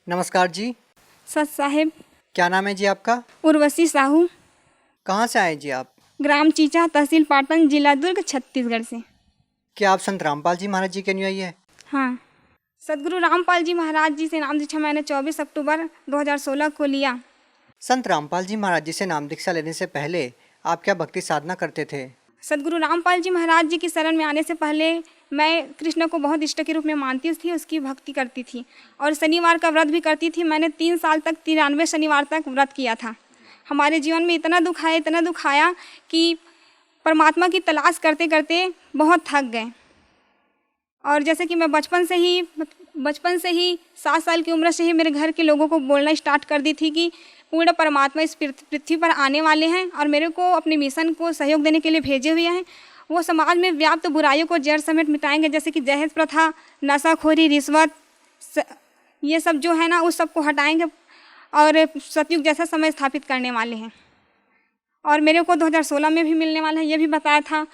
नमस्कार जी। सच साहेब। क्या नाम है जी आपका? उर्वशी साहू। कहाँ से आए जी आप? ग्राम चीचा, तहसील पाटन, जिला दुर्ग, छत्तीसगढ़ से। क्या आप संत रामपाल जी महाराज जी के अनुयायी है? हाँ। सदगुरु रामपाल जी महाराज जी से नाम दीक्षा मैंने 24 अक्टूबर 2016 को लिया। संत रामपाल जी महाराज जी से नाम दीक्षा लेने से पहले आप क्या भक्ति साधना करते थे? सदगुरु रामपाल जी महाराज जी की शरण में आने से पहले मैं कृष्ण को बहुत इष्ट के रूप में मानती थी, उसकी भक्ति करती थी और शनिवार का व्रत भी करती थी। मैंने 3 साल तक 93 शनिवार तक व्रत किया था। हमारे जीवन में इतना दुख आया कि परमात्मा की तलाश करते करते बहुत थक गए। और जैसे कि मैं बचपन से ही 7 साल की उम्र से ही मेरे घर के लोगों को बोलना स्टार्ट कर दी थी कि पूर्ण परमात्मा इस पृथ्वी पर आने वाले हैं और मेरे को अपने मिशन को सहयोग देने के लिए भेजे हुए हैं। वो समाज में व्याप्त बुराइयों को जड़ समेत मिटाएंगे, जैसे कि दहेज प्रथा, नशाखोरी, रिश्वत, ये सब जो है ना, उस सब को हटाएंगे और सतयुग जैसा समय स्थापित करने वाले हैं। और मेरे को 2016 में भी मिलने वाला है, ये भी बताया था।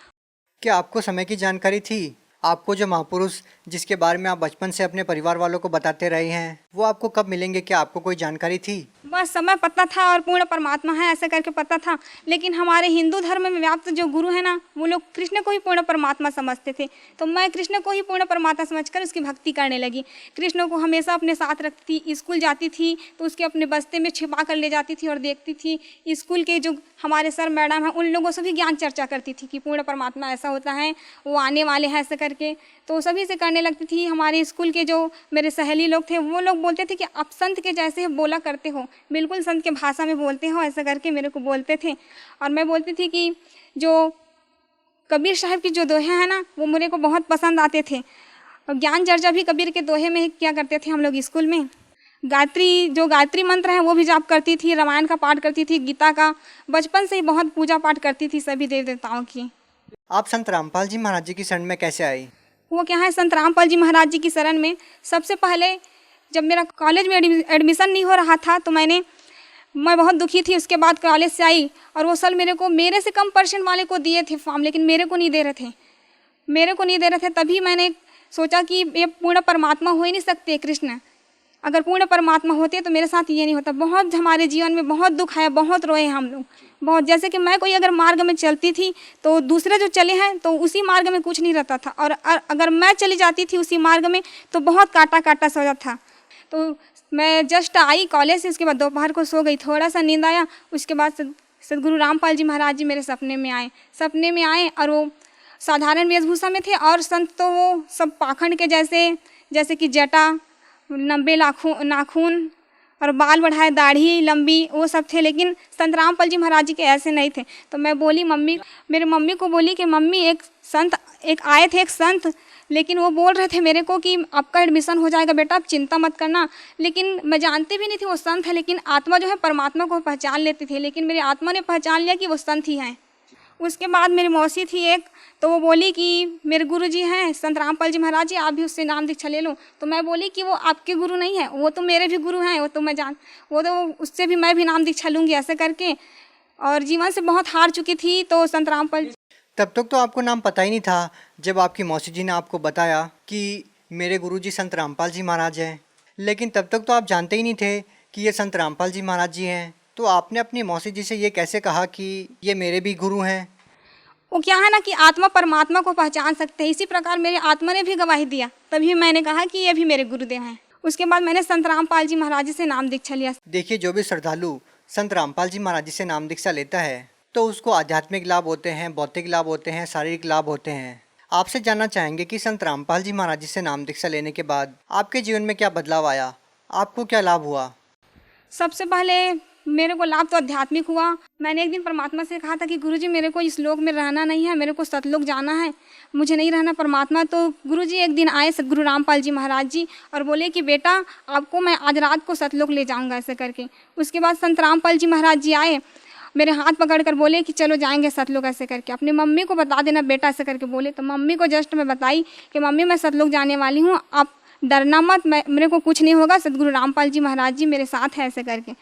क्या आपको समय की जानकारी थी? आपको जो महापुरुष जिसके बारे में आप बचपन से अपने परिवार वालों को बताते रहे हैं, वो आपको कब मिलेंगे? क्या आपको कोई जानकारी थी? बस समय पता था और पूर्ण परमात्मा है ऐसे करके पता था। लेकिन हमारे हिंदू धर्म में व्याप्त जो गुरु है ना, वो लोग कृष्ण को ही पूर्ण परमात्मा समझते थे। तो मैं कृष्ण को ही पूर्ण परमात्मा समझकर उसकी भक्ति करने लगी। कृष्ण को हमेशा अपने साथ रखती थी। स्कूल जाती थी तो उसके अपने बस्ते में छिपा कर ले जाती थी और देखती थी। स्कूल के जो हमारे सर मैडम हैं, उन लोगों से भी ज्ञान चर्चा करती थी कि पूर्ण परमात्मा ऐसा होता है, वो आने वाले हैं ऐसे करके। तो सभी से करने लगती थी। हमारे स्कूल के जो मेरे सहेली लोग थे, वो लोग बोलते थे कि आप संत के जैसे बोला करते हो, बिल्कुल संत के भाषा में बोलते हो, ऐसा करके मेरे को बोलते थे। और मैं बोलती थी कि जो कबीर साहब की जो दोहे हैं ना, वो मेरे को बहुत पसंद आते थे। और ज्ञान चर्चा भी कबीर के दोहे में क्या करते थे हम लोग स्कूल में। गायत्री मंत्र है वो भी जाप करती थी, रामायण का पाठ करती थी, गीता का। बचपन से ही बहुत पूजा पाठ करती थी सभी देव देवताओं की। आप संत रामपाल जी महाराज जी की शरण में कैसे आई? वो क्या है, संत रामपाल जी महाराज जी की शरण में सबसे पहले जब मेरा कॉलेज में एडमिशन नहीं हो रहा था तो मैं बहुत दुखी थी। उसके बाद कॉलेज से आई और वो सर मेरे से कम परसेंट वाले को दिए थे फॉर्म, लेकिन मेरे को नहीं दे रहे थे। तभी मैंने सोचा कि ये पूर्ण परमात्मा हो ही नहीं सकते कृष्ण। अगर पूर्ण परमात्मा होते तो मेरे साथ ये नहीं होता। बहुत हमारे जीवन में बहुत दुख आया, बहुत रोए हम लोग बहुत। जैसे कि मैं कोई अगर मार्ग में चलती थी तो दूसरे जो चले हैं तो उसी मार्ग में कुछ नहीं रहता था, और अगर मैं चली जाती थी उसी मार्ग में तो बहुत काटा सा हो जाता था। तो मैं जस्ट आई कॉलेज से, उसके बाद दोपहर को सो गई, थोड़ा सा नींद आया। उसके बाद सदगुरु रामपाल जी महाराज जी मेरे सपने में आए और वो साधारण वेशभूषा में थे। और संत तो वो सब पाखंड के जैसे कि जटा, लंबे नाखून और बाल बढ़ाए, दाढ़ी लंबी, वो सब थे। लेकिन संत रामपाल जी महाराज जी के ऐसे नहीं थे। तो मैं बोली मेरे मम्मी को बोली कि मम्मी एक आए थे एक संत, लेकिन वो बोल रहे थे मेरे को कि आपका एडमिशन हो जाएगा बेटा, आप चिंता मत करना। लेकिन मैं जानती भी नहीं थी वो संत है, लेकिन आत्मा जो है परमात्मा को पहचान लेती थी। लेकिन मेरी आत्मा ने पहचान लिया कि वो संत ही हैं। उसके बाद मेरी मौसी थी एक, तो वो बोली कि मेरे गुरु जी हैं संत रामपाल जी महाराज जी, आप भी उससे नाम दीक्षा ले लो। तो मैं बोली कि वो आपके गुरु नहीं है, वो तो मेरे भी गुरु हैं, वो तो उससे भी मैं भी नाम दीक्षा लूँगी ऐसे करके। और जीवन से बहुत हार चुकी थी। तो संत रामपाल, तब तक तो आपको नाम पता ही नहीं था जब आपकी मौसी जी ने आपको बताया कि मेरे गुरुजी संत रामपाल जी महाराज हैं। लेकिन तब तक तो आप जानते ही नहीं थे कि ये संत रामपाल जी महाराज जी हैं। तो आपने अपनी मौसी जी से ये कैसे कहा कि ये मेरे भी गुरु हैं? वो क्या है ना कि आत्मा परमात्मा को पहचान सकते हैं, इसी प्रकार मेरी आत्मा ने भी गवाही दिया। तभी मैंने कहा कि ये भी मेरे गुरुदेव हैं। उसके बाद मैंने संत रामपाल जी महाराज जी से नाम दीक्षा लिया। देखिए, जो भी श्रद्धालु संत रामपाल जी महाराज जी से नाम दीक्षा लेता है तो उसको आध्यात्मिक लाभ होते हैं, भौतिक लाभ होते हैं, शारीरिक लाभ होते हैं। आपसे जानना चाहेंगे कि संत रामपाल जी महाराज जी से नाम दीक्षा लेने के बाद आपके जीवन में क्या बदलाव आया, आपको क्या लाभ हुआ? सबसे पहले मेरे को लाभ तो आध्यात्मिक हुआ। मैंने एक दिन परमात्मा से कहा था कि गुरुजी मेरे को इस लोक में रहना नहीं है, मेरे को सतलोक जाना है, मुझे नहीं रहना परमात्मा। तो गुरुजी एक दिन आए सदगुरु रामपाल जी महाराज जी और बोले कि बेटा आपको मैं आज रात को सतलोक ले जाऊंगा ऐसे करके। उसके बाद संत रामपाल जी महाराज जी आए, मेरे हाथ पकड़ कर बोले कि चलो जाएंगे सतलोक ऐसे करके, अपनी मम्मी को बता देना बेटा ऐसे करके बोले। तो मम्मी को जस्ट मैं बताई कि मम्मी मैं सतलोक जाने वाली हूँ, आप डरना मत, मेरे को कुछ नहीं होगा, सदगुरु रामपाल जी महाराज जी मेरे साथ है ऐसे करके।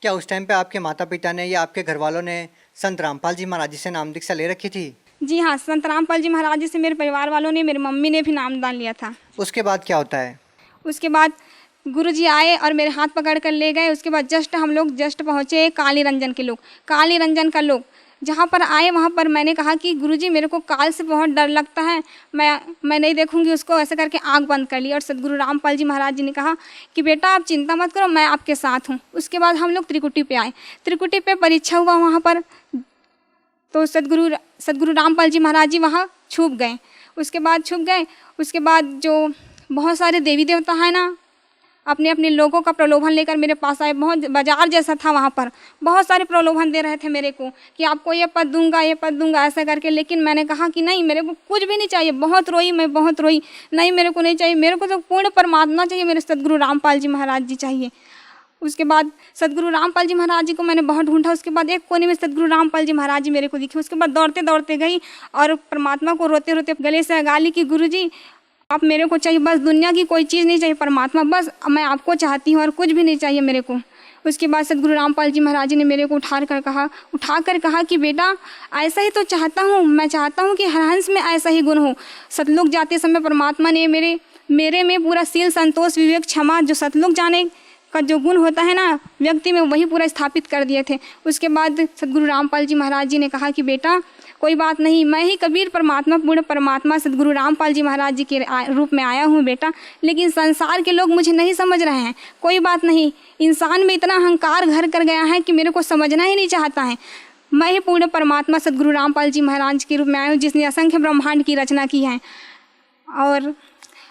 क्या उस टाइम पे आपके माता पिता ने या आपके घर वालों ने संत रामपाल जी महाराज जी से नाम दीक्षा ले रखी थी? जी हाँ, संत रामपाल जी महाराज जी से मेरे परिवार वालों ने, मेरी मम्मी ने भी नामदान लिया था। उसके बाद क्या होता है? उसके बाद गुरुजी आए और मेरे हाथ पकड़ कर ले गए। उसके बाद हम लोग पहुँचे काली रंजन का लोग जहाँ पर आए वहाँ पर मैंने कहा कि गुरुजी मेरे को काल से बहुत डर लगता है, मैं नहीं देखूंगी उसको, ऐसे करके आंख बंद कर ली। और सदगुरु रामपाल जी महाराज जी ने कहा कि बेटा आप चिंता मत करो, मैं आपके साथ हूँ। उसके बाद हम लोग त्रिकुटी पे आए, त्रिकुटी पे परीक्षा हुआ वहाँ पर, तो सदगुरु रामपाल जी महाराज जी वहाँ छुप गए। उसके बाद जो बहुत सारे देवी देवता हैं ना, अपने अपने लोगों का प्रलोभन लेकर मेरे पास आए। बहुत बाजार जैसा था वहाँ पर, बहुत सारे प्रलोभन दे रहे थे मेरे को कि आपको ये पद दूंगा ऐसा करके। लेकिन मैंने कहा कि नहीं, मेरे को कुछ भी नहीं चाहिए। मैं बहुत रोई, नहीं मेरे को नहीं चाहिए, मेरे को तो पूर्ण परमात्मा चाहिए, मेरे सदगुरु रामपाल जी महाराज जी चाहिए। उसके बाद सदगुरु रामपाल जी महाराज जी को मैंने बहुत ढूंढा। उसके बाद एक कोने में सदगुरु रामपाल जी महाराज जी मेरे को दिखे। उसके बाद दौड़ते दौड़ते गई और परमात्मा को रोते रोते गले से लगा ली कि गुरुजी आप मेरे को चाहिए, बस दुनिया की कोई चीज़ नहीं चाहिए, परमात्मा बस मैं आपको चाहती हूँ और कुछ भी नहीं चाहिए मेरे को। उसके बाद सदगुरु रामपाल जी महाराज जी ने मेरे को उठा कर कहा कि बेटा ऐसा ही तो चाहता हूँ, मैं चाहता हूँ कि हर हंस में ऐसा ही गुण हो। सतलुग जाते समय परमात्मा ने मेरे में पूरा शील, संतोष, विवेक, क्षमा, जो सतलुग जाने का जो गुण होता है ना व्यक्ति में, वही पूरा स्थापित कर दिए थे। उसके बाद सदगुरु रामपाल जी महाराज जी ने कहा कि बेटा कोई बात नहीं, मैं ही कबीर परमात्मा, पूर्ण परमात्मा सदगुरु रामपाल जी महाराज जी के रूप में आया हूँ बेटा, लेकिन संसार के लोग मुझे नहीं समझ रहे हैं। कोई बात नहीं, इंसान में इतना अहंकार घर कर गया है कि मेरे को समझना ही नहीं चाहता है। मैं ही पूर्ण परमात्मा सदगुरु रामपाल जी महाराज के रूप में आया हूँ, जिसने असंख्य ब्रह्मांड की रचना की है, और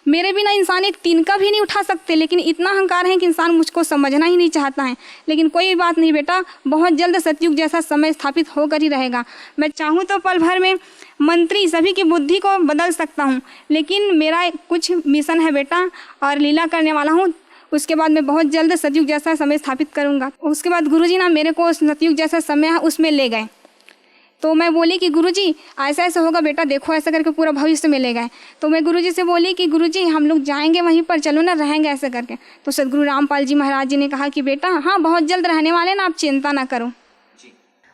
मेरे बिना इंसान एक तिनका भी नहीं उठा सकते, लेकिन इतना अहंकार है कि इंसान मुझको समझना ही नहीं चाहता है। लेकिन कोई बात नहीं बेटा, बहुत जल्द सतयुग जैसा समय स्थापित होकर ही रहेगा। मैं चाहूँ तो पल भर में मंत्री सभी की बुद्धि को बदल सकता हूँ, लेकिन मेरा कुछ मिशन है बेटा और लीला करने वाला हूँ। उसके बाद मैं बहुत जल्द सतयुग जैसा समय स्थापित करूँगा। उसके बाद गुरुजी ना मेरे को सतयुग जैसा समय है उसमें ले गए। तो मैं बोली कि गुरुजी ऐसा ऐसा होगा बेटा, देखो ऐसा करके पूरा भविष्य में ले गए। तो मैं गुरुजी से बोली कि गुरुजी हम लोग जाएंगे वहीं पर, चलो ना रहेंगे ऐसे करके। तो सदगुरु रामपाल जी महाराज जी ने कहा कि बेटा हाँ बहुत जल्द रहने वाले ना, आप चिंता ना करो।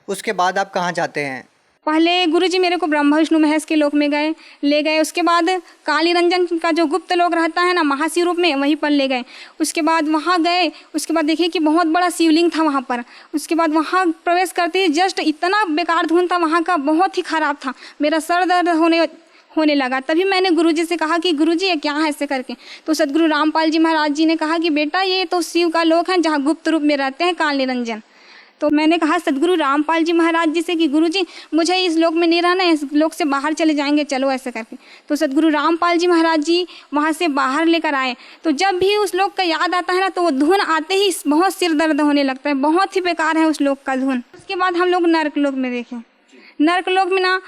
उसके बाद आप कहाँ जाते हैं? पहले गुरुजी मेरे को ब्रह्मा विष्णु महेश के लोक में ले गए। उसके बाद काली रंजन का जो गुप्त लोक रहता है ना महाशिव रूप में, वहीं पर ले गए। उसके बाद वहाँ गए, उसके बाद देखिए कि बहुत बड़ा शिवलिंग था वहाँ पर। उसके बाद वहाँ प्रवेश करते ही जस्ट इतना बेकार धुन था वहाँ का, बहुत ही ख़राब था, मेरा सर दर्द होने लगा। तभी मैंने गुरुजी से कहा कि गुरुजी ये क्या है ऐसे करके। तो सदगुरु रामपाल जी महाराज जी ने कहा कि बेटा ये तो शिव का लोक है जहाँ गुप्त रूप में रहते हैं काल निरंजन। तो मैंने कहा सदगुरु रामपाल जी महाराज जी से कि गुरुजी मुझे इस लोक में नहीं रहना है, इस लोक से बाहर चले जाएंगे, चलो ऐसे करके। तो सदगुरु रामपाल जी महाराज जी वहाँ से बाहर लेकर आए। तो जब भी उस लोक का याद आता है ना, तो वो धुन आते ही बहुत सिर दर्द होने लगता है, बहुत ही बेकार है उस लोक का धुन। उसके बाद हम लोग नर्क लोक में देखें। नर्क लोक में ना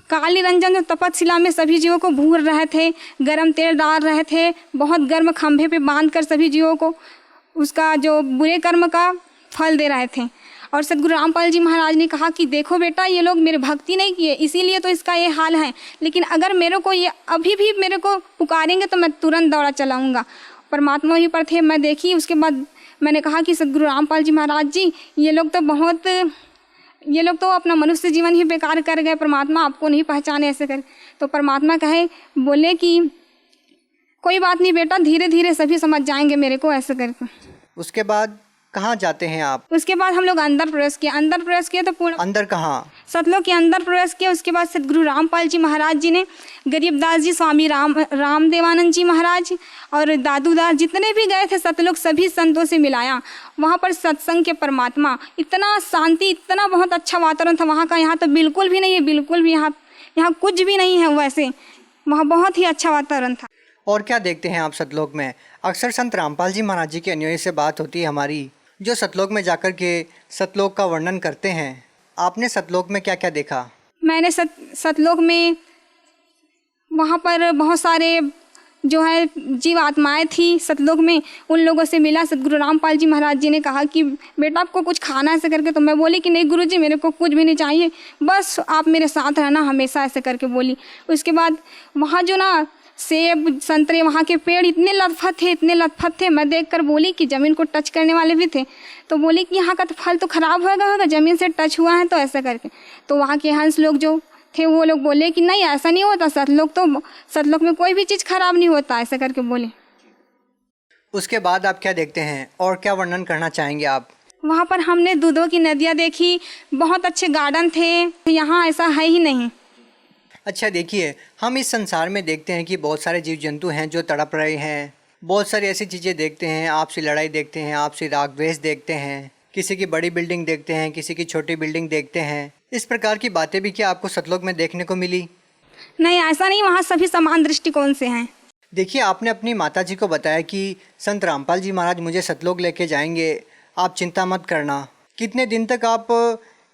काली रंजन जो तपस्शिला में सभी जीवों को भूर रहे थे, गर्म तेल डाल रहे थे, बहुत गर्म खंभे पे बांध कर सभी जीवों को उसका जो बुरे कर्म का फल दे रहे थे। और सदगुरु रामपाल जी महाराज ने कहा कि देखो बेटा ये लोग मेरे भक्ति नहीं किए, इसीलिए तो इसका ये हाल है, लेकिन अगर मेरे को ये अभी भी मेरे को पुकारेंगे तो मैं तुरंत दौड़ा चलाऊँगा। परमात्मा वहीं पर थे, मैं देखी। उसके बाद मैंने कहा कि सदगुरु रामपाल जी महाराज जी ये लोग तो अपना मनुष्य जीवन ही बेकार कर गए, परमात्मा आपको नहीं पहचाने ऐसे कर। तो परमात्मा बोले कि कोई बात नहीं बेटा, धीरे धीरे सभी समझ जाएंगे मेरे को ऐसे करके। उसके बाद कहाँ जाते हैं आप? उसके बाद हम लोग अंदर प्रवेश किए तो पूर्ण अंदर कहाँ? सतलोक के अंदर प्रवेश किया। उसके बाद सदगुरु रामपाल जी महाराज जी ने गरीबदास जी, स्वामी रामदेवानंद जी महाराज और दादूदास जितने भी गए थे सतलोक, सभी संतों से मिलाया। वहाँ पर सत्संग के परमात्मा, इतना शांति, इतना बहुत अच्छा वातावरण था वहाँ का। यहाँ तो बिल्कुल भी नहीं है, बिल्कुल भी यहाँ कुछ भी नहीं है वैसे, वहाँ बहुत ही अच्छा वातावरण था। और क्या देखते हैं आप सतलोक में? अक्सर संत रामपाल जी महाराज जी के अनुयायी से बात होती है हमारी, जो सतलोक में जाकर के सतलोक का वर्णन करते हैं। आपने सतलोक में क्या क्या देखा? मैंने सतलोक में वहाँ पर बहुत सारे जो है जीव आत्माएँ थी सतलोक में, उन लोगों से मिला। सदगुरु रामपाल जी महाराज जी ने कहा कि बेटा आपको कुछ खाना ऐसे करके। तो मैं बोली कि नहीं गुरुजी मेरे को कुछ भी नहीं चाहिए, बस आप मेरे साथ रहना हमेशा ऐसे करके बोली। उसके बाद वहाँ जो ना सेब संतरे वहाँ के पेड़ इतने लतफत थे, मैं देखकर बोली कि ज़मीन को टच करने वाले भी थे। तो बोली कि यहाँ का तो फल तो ख़राब होगा ज़मीन से टच हुआ है तो ऐसा करके। तो वहाँ के हंस लोग जो थे वो लोग बोले कि नहीं ऐसा नहीं होता, सतलोक में कोई भी चीज़ ख़राब नहीं होता ऐसा करके बोले। उसके बाद आप क्या देखते हैं और क्या वर्णन करना चाहेंगे आप? वहाँ पर हमने दूधों की नदियाँ देखी, बहुत अच्छे गार्डन थे, यहाँ ऐसा है ही नहीं। अच्छा देखिए, हम इस संसार में देखते हैं कि बहुत सारे जीव जंतु हैं जो तड़प रहे हैं, बहुत सारी ऐसी चीज़ें देखते हैं, आपसी लड़ाई देखते हैं, आपसी राग द्वेष देखते हैं, किसी की बड़ी बिल्डिंग देखते हैं, किसी की छोटी बिल्डिंग देखते हैं। इस प्रकार की बातें भी क्या आपको सतलोक में देखने को मिली? नहीं, ऐसा नहीं, वहाँ सभी समान दृष्टिकोण से हैं। देखिए, आपने अपनी माताजी को बताया कि संत रामपाल जी महाराज मुझे सतलोक लेके जाएंगे, आप चिंता मत करना। कितने दिन तक आप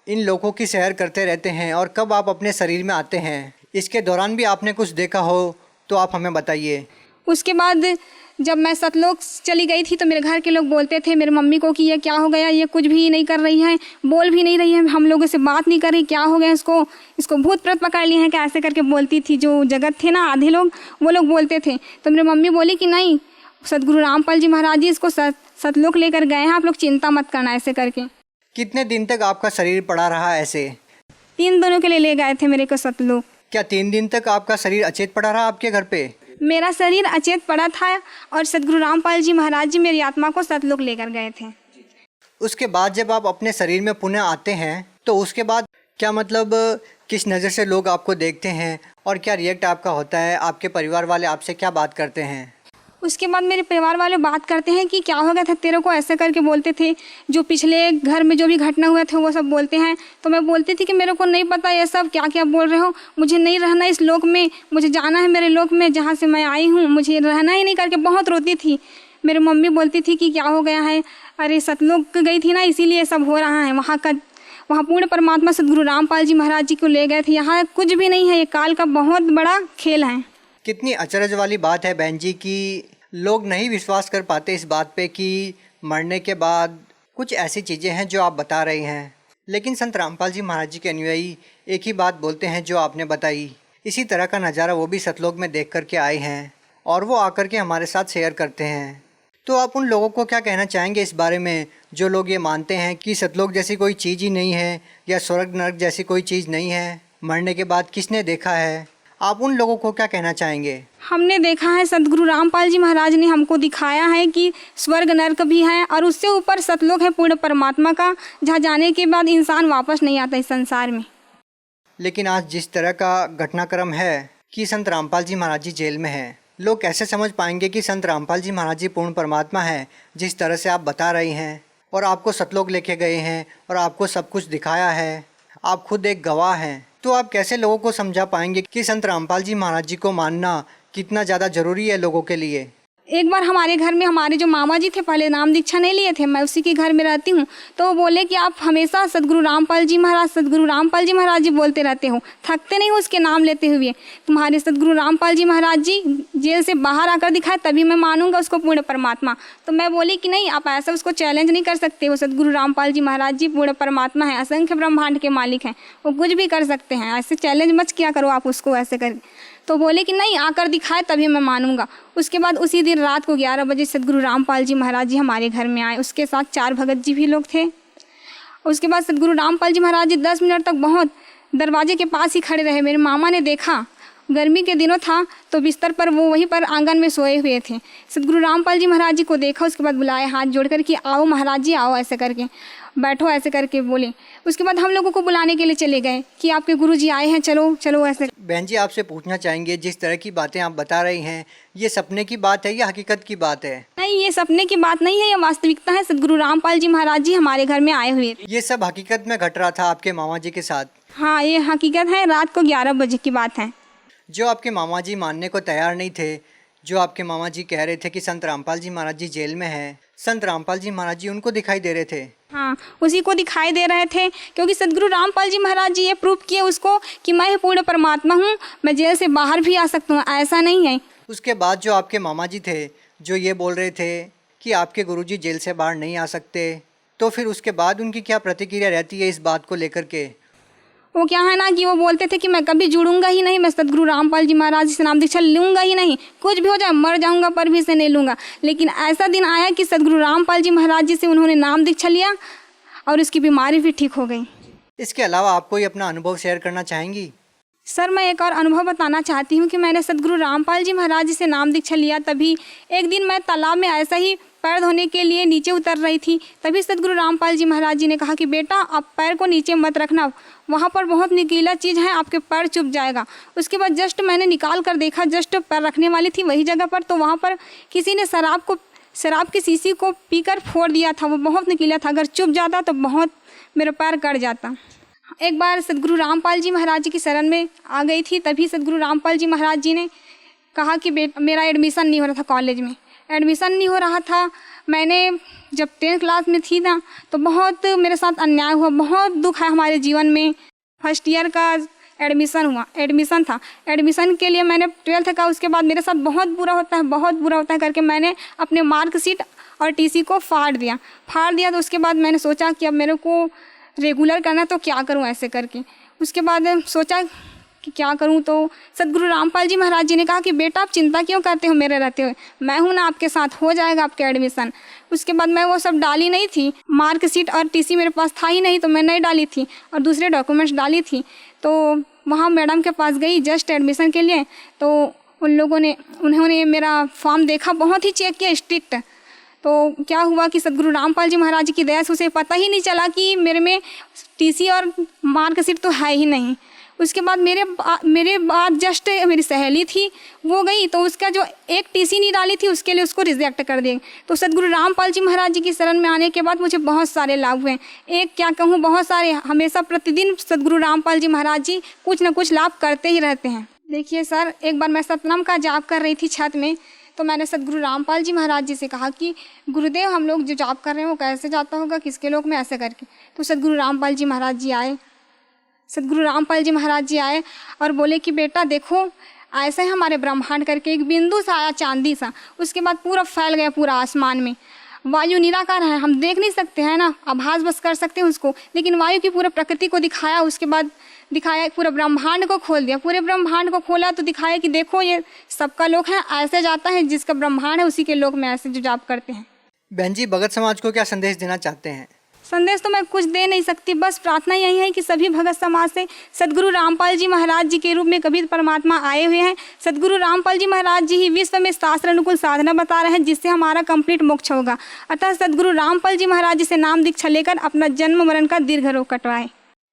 इन लोगों की सैर करते रहते हैं और कब आप अपने शरीर में आते हैं? इसके दौरान भी आपने कुछ देखा हो तो आप हमें बताइए। उसके बाद जब मैं सतलोक चली गई थी तो मेरे घर के लोग बोलते थे मेरे मम्मी को कि ये क्या हो गया, ये कुछ भी नहीं कर रही है, बोल भी नहीं रही है, हम लोगों से बात नहीं कर रही, क्या हो गया इसको भूत प्रेत पकड़ लिए हैं क्या, ऐसे करके बोलती थी। जो जगत थे ना आधे लोग, वो लोग बोलते थे। तो मेरी मम्मी बोली कि नहीं, सदगुरु रामपाल जी महाराज जी इसको सतलोक लेकर गए हैं, आप लोग चिंता मत करना, ऐसे करके। कितने दिन तक आपका शरीर पड़ा रहा ऐसे? 3 दिनों के लिए ले गए थे मेरे को सतलोक। क्या 3 दिन तक आपका शरीर अचेत पड़ा रहा आपके घर पे? मेरा शरीर अचेत पड़ा था और सदगुरु रामपाल जी महाराज जी मेरी आत्मा को सतलोक लेकर गए थे। उसके बाद जब आप अपने शरीर में पुनः आते हैं तो उसके बाद क्या मतलब किस नज़र से लोग आपको देखते हैं और क्या रिएक्ट आपका होता है? आपके परिवार वाले आपसे क्या बात करते हैं? उसके बाद मेरे परिवार वाले बात करते हैं कि क्या हो गया था तेरे को, ऐसे करके बोलते थे। जो पिछले घर में जो भी घटना हुआ था वो सब बोलते हैं। तो मैं बोलती थी कि मेरे को नहीं पता ये सब क्या क्या बोल रहे हो, मुझे नहीं रहना इस लोक में, मुझे जाना है मेरे लोक में जहाँ से मैं आई हूँ, मुझे रहना ही नहीं, करके बहुत रोती थी। मेरी मम्मी बोलती थी कि क्या हो गया है, अरे सतलोक गई थी ना इसीलिए सब हो रहा है। वहाँ पूर्ण परमात्मा सदगुरु रामपाल जी महाराज जी को ले गए थे, यहाँ कुछ भी नहीं है, ये काल का बहुत बड़ा खेल है। कितनी अचरज वाली बात है बहन जी कि लोग नहीं विश्वास कर पाते इस बात पे कि मरने के बाद कुछ ऐसी चीज़ें हैं जो आप बता रही हैं, लेकिन संत रामपाल जी महाराज जी के अनुयायी एक ही बात बोलते हैं जो आपने बताई। इसी तरह का नज़ारा वो भी सतलोक में देख कर के आए हैं और वो आकर के हमारे साथ शेयर करते हैं। तो आप उन लोगों को क्या कहना चाहेंगे इस बारे में जो लोग ये मानते हैं कि सतलोक जैसी कोई चीज़ ही नहीं है या स्वर्ग नरक जैसी कोई चीज़ नहीं है, मरने के बाद किसने देखा है? आप उन लोगों को क्या कहना चाहेंगे? हमने देखा है, सदगुरु रामपाल जी महाराज ने हमको दिखाया है कि स्वर्ग नरक भी है और उससे ऊपर सतलोक है पूर्ण परमात्मा का, जहाँ जाने के बाद इंसान वापस नहीं आता इस संसार में। लेकिन आज जिस तरह का घटनाक्रम है कि संत रामपाल जी महाराज जी जेल में हैं, लोग कैसे समझ पाएंगे कि संत रामपाल जी महाराज जी पूर्ण परमात्मा है? जिस तरह से आप बता रही हैं और आपको सतलोक लेके गए हैं और आपको सब कुछ दिखाया है, आप खुद एक गवाह हैं, तो आप कैसे लोगों को समझा पाएंगे कि संत रामपाल जी महाराज जी को मानना कितना ज़्यादा ज़रूरी है लोगों के लिए? एक बार हमारे घर में हमारे जो मामा जी थे, पहले नाम दीक्षा नहीं लिए थे, मैं उसी के घर में रहती हूँ, तो वो बोले कि आप हमेशा सदगुरु रामपाल जी महाराज जी बोलते रहते हो, थकते नहीं हो उसके नाम लेते हुए। तुम्हारे सदगुरु रामपाल जी महाराज जी जेल से बाहर आकर दिखाए तभी मैं मानूंगा उसको पूर्ण परमात्मा। तो मैं बोली कि नहीं, आप ऐसा उसको चैलेंज नहीं कर सकते, वो सदगुरु रामपाल जी महाराज जी पूर्ण परमात्मा है, असंख्य ब्रह्मांड के मालिक हैं, वो कुछ भी कर सकते हैं, ऐसे चैलेंज मत किया करो आप उसको ऐसे कर। तो बोले कि नहीं, आकर दिखाए तभी मैं मानूंगा। उसके बाद उसी दिन रात को 11 बजे सदगुरु रामपाल जी महाराज जी हमारे घर में आए, उसके साथ 4 भगत जी भी लोग थे। उसके बाद सदगुरु रामपाल जी महाराज जी 10 मिनट तक बहुत दरवाजे के पास ही खड़े रहे। मेरे मामा ने देखा, गर्मी के दिनों था तो बिस्तर पर वो वहीं पर आंगन में सोए हुए थे। सदगुरु रामपाल जी महाराज जी को देखा, उसके बाद बुलाए हाथ जोड़कर कि आओ महाराज जी आओ, ऐसे करके बैठो, ऐसे करके बोले। उसके बाद हम लोगों को बुलाने के लिए चले गए कि आपके गुरुजी आए हैं, चलो चलो ऐसे। बहन जी, आपसे पूछना चाहेंगे, जिस तरह की बातें आप बता रही हैं, ये सपने की बात है या हकीकत की बात है? नहीं, ये सपने की बात नहीं है, ये वास्तविकता है। सदगुरु रामपाल जी महाराज जी हमारे घर में आए हुए थे। ये सब हकीकत में घट रहा था आपके मामा जी के साथ? हाँ, ये हकीकत है, रात को 11 बजे की बात है। जो आपके मामा जी मानने को तैयार नहीं थे, जो आपके मामा जी कह रहे थे कि संत रामपाल जी महाराज जी जेल में हैं, संत रामपाल जी महाराज जी उनको दिखाई दे रहे थे? हाँ, उसी को दिखाई दे रहे थे, क्योंकि सदगुरु रामपाल जी महाराज जी ये प्रूफ किए उसको कि मैं पूर्ण परमात्मा हूँ, मैं जेल से बाहर भी आ सकता हूँ, ऐसा नहीं है। उसके बाद जो आपके मामा जी थे जो ये बोल रहे थे कि आपके गुरुजी जेल से बाहर नहीं आ सकते, तो फिर उसके बाद उनकी क्या प्रतिक्रिया रहती है इस बात को लेकर के? वो क्या है ना कि वो बोलते थे कि मैं कभी जुड़ूंगा ही नहीं, मैं सदगुरु रामपाल जी महाराज जी से नाम दीक्षा लूँगा ही नहीं, कुछ भी हो जाए मर जाऊंगा पर भी से नहीं लूँगा। लेकिन ऐसा दिन आया कि सदगुरु रामपाल जी महाराज जी से उन्होंने नाम दीक्षा लिया और उसकी बीमारी भी ठीक हो गई। इसके अलावा आप कोई अपना अनुभव शेयर करना चाहेंगी? सर, मैं एक और अनुभव बताना चाहती हूँ कि मैंने सद्गुरु रामपाल जी महाराज जी से नाम दीक्षा लिया। तभी एक दिन मैं तालाब में ऐसा ही पैर धोने के लिए नीचे उतर रही थी। तभी सद्गुरु रामपाल जी महाराज जी ने कहा कि बेटा, आप पैर को नीचे मत रखना, वहाँ पर बहुत नुकीला चीज़ है, आपके पैर चुभ जाएगा। उसके बाद जस्ट मैंने निकाल कर देखा, जस्ट पैर रखने वाली थी वही जगह पर, तो वहाँ पर किसी ने शराब की शीशी को पीकर फोड़ दिया था। वो बहुत नुकीला था, अगर चुभ जाता तो बहुत मेरा पैर कट जाता। एक बार सद्गुरु रामपाल जी महाराज जी की शरण में आ गई थी। तभी सद्गुरु रामपाल जी महाराज जी ने कहा कि मेरा एडमिशन नहीं हो रहा था, कॉलेज में एडमिशन नहीं हो रहा था। मैंने जब 10th क्लास में थी ना, तो बहुत मेरे साथ अन्याय हुआ, बहुत दुख है हमारे जीवन में। फर्स्ट ईयर का एडमिशन था। एडमिशन के लिए मैंने 12th का, उसके बाद मेरे साथ बहुत बुरा होता है करके मैंने अपने मार्कशीट और टीसी को फाड़ दिया। तो उसके बाद मैंने सोचा कि अब मेरे को रेगुलर करना, तो क्या करूं ऐसे करके। उसके बाद सोचा कि क्या करूं, तो सद्गुरु रामपाल जी महाराज जी ने कहा कि बेटा, आप चिंता क्यों करते हो मेरे रहते हुए, मैं हूं ना आपके साथ, हो जाएगा आपका एडमिशन। उसके बाद मैं वो सब डाली नहीं थी, मार्कशीट और टीसी मेरे पास था ही नहीं, तो मैं नहीं डाली थी और दूसरे डॉक्यूमेंट्स डाली थी। तो वहाँ मैडम के पास गई जस्ट एडमिशन के लिए, तो उन्होंने मेरा फॉर्म देखा, बहुत ही चेक किया स्ट्रिक्ट। तो क्या हुआ कि सद्गुरु रामपाल जी महाराज जी की दया से उसे पता ही नहीं चला कि मेरे में टीसी और मार्कशीट तो है ही नहीं। उसके बाद मेरे बाद जस्ट मेरी सहेली थी, वो गई, तो उसका जो एक टीसी नहीं डाली थी उसके लिए उसको रिजेक्ट कर दिए। तो सद्गुरु रामपाल जी महाराज जी की शरण में आने के बाद मुझे बहुत सारे लाभ हुए। एक क्या कहूँ, बहुत सारे। हमेशा प्रतिदिन सद्गुरु रामपाल जी महाराज जी कुछ न कुछ लाभ करते ही रहते हैं। देखिए सर, एक बार मैं सतनाम का जाप कर रही थी छत में, तो मैंने सद्गुरु रामपाल जी महाराज जी से कहा कि गुरुदेव, हम लोग जो जाप कर रहे हैं वो कैसे जाता होगा, किसके लोक में, ऐसे करके। तो सद्गुरु रामपाल जी महाराज जी आए और बोले कि बेटा देखो, ऐसे ही हमारे ब्रह्मांड करके एक बिंदु सा आया, चांदी सा, उसके बाद पूरा फैल गया पूरा आसमान में। वायु निराकार है, हम देख नहीं सकते हैं ना, आभास बस कर सकते हैं उसको, लेकिन वायु की पूरा प्रकृति को दिखाया। उसके बाद दिखाया पूरा ब्रह्मांड को खोल दिया, पूरे ब्रह्मांड को खोला तो दिखाया कि देखो ये सबका लोक है, ऐसे जाता है, जिसका ब्रह्मांड है उसी के लोक में ऐसे जो जाप करते हैं। बहन जी, भगत समाज को क्या संदेश देना चाहते हैं? संदेश तो मैं कुछ दे नहीं सकती, बस प्रार्थना यही है कि सभी भगत समाज से सद्गुरु रामपाल जी महाराज जी के रूप में कबीर परमात्मा आए हुए हैं। सद्गुरु रामपाल जी महाराज जी ही विश्व में शास्त्र अनुकूल साधना बता रहे हैं, जिससे हमारा कंप्लीट मोक्ष होगा। अतः सद्गुरु रामपाल जी महाराज जी से नाम दीक्षा लेकर अपना जन्म मरण का दीर्घ रोग कटवाएं।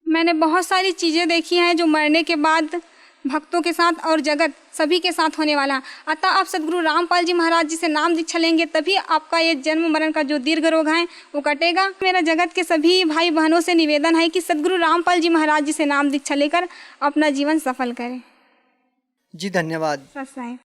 मैंने बहुत सारी चीज़ें देखी हैं जो मरने के बाद भक्तों के साथ और जगत सभी के साथ होने वाला है। अतः आप सद्गुरु रामपाल जी महाराज जी से नाम दीक्षा लेंगे, तभी आपका ये जन्म मरण का जो दीर्घ रोग है वो कटेगा। मेरा जगत के सभी भाई बहनों से निवेदन है कि सद्गुरु रामपाल जी महाराज जी से नाम दीक्षा लेकर अपना जीवन सफल करें। जी धन्यवाद। सत्साई।